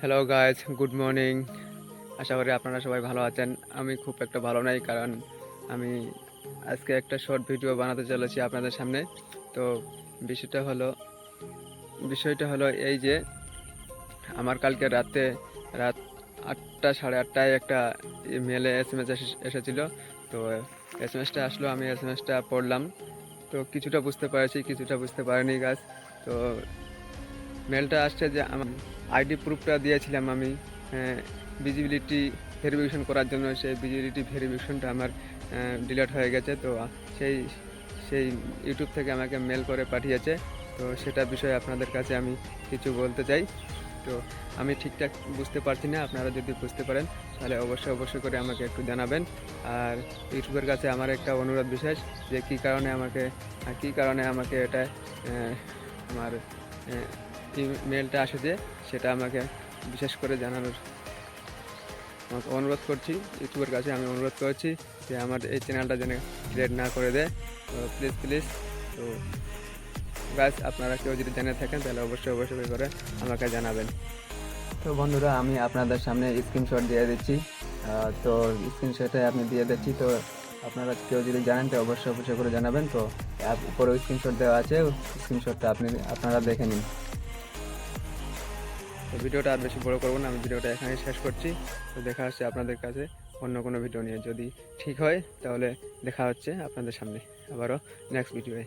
Hello guys, good morning. আশা করি আপনারা সবাই ভালো আছেন। আমি খুব একটা ভালো নাই, কারণ আমি আজকে একটা শর্ট ভিডিও বানাতে চলেছি আপনাদের সামনে। তো বিষয়টা হলো বিষয়টা হলো এই যে আমার কালকে রাত 8টা, সাড়ে 8টায় একটা মেলে SMS এসেছিলো। তো SMS টা আসলো, আমি SMS টা পড়লাম। তো কিছুটা বুঝতে পেরেছি, কিছুটা বুঝতে পারিনি গাছ। তো মেলটা আসছে যে আমার আইডি প্রুফটা দিয়েছিলাম আমি ভিজিবিলিটি ভেরিফিকেশন করার জন্য। সেই ভিজিবিলিটি ভেরিফিকেশনটা আমার ডিলিট হয়ে গেছে। তো সেই সেই ইউটিউব থেকে আমাকে মেল করে পাঠিয়েছে। তো সেটা বিষয়ে আপনাদের কাছে আমি কিছু বলতে চাই। তো আমি ঠিকঠাক বুঝতে পারছি না, আপনারা যদি বুঝতে পারেন তাহলে অবশ্যই করে আমাকে একটু জানাবেন। আর ইউটিউবের কাছে আমার একটা অনুরোধ বিশেষ, যে কী কারণে আমাকে এটা আমার মেলটা আসে, সেটা আমাকে বিশেষ করে জানানোর আমাকে অনুরোধ করছি। ইউটিউবের কাছে আমি অনুরোধ করছি যে আমার এই চ্যানেলটা যেন ক্রিয়েট না করে দেয়। তো প্লিজ। তো গাইস, আপনারা কেউ যদি জেনে থাকেন তাহলে অবশ্যই করে আমাকে জানাবেন। তো বন্ধুরা, আমি আপনাদের সামনে স্ক্রিনশট দিয়ে দিচ্ছি। তো স্ক্রিনশটে আমি দিয়ে দিচ্ছি। তো আপনারা কেউ যদি জানেন তো অবশ্যই করে জানাবেন। তো উপরে স্ক্রিনশট দেওয়া আছে, স্ক্রিনশটটা আপনারা দেখে নিন। তো ভিডিওটা আর বেশি বড় করবো না, আমি ভিডিওটা এখানে শেষ করছি। তো দেখা হচ্ছে আপনাদের কাছে অন্য কোনো ভিডিও নিয়ে। যদি ঠিক হয় তাহলে দেখা হচ্ছে আপনাদের সামনে আবারও নেক্সট ভিডিওয়ে।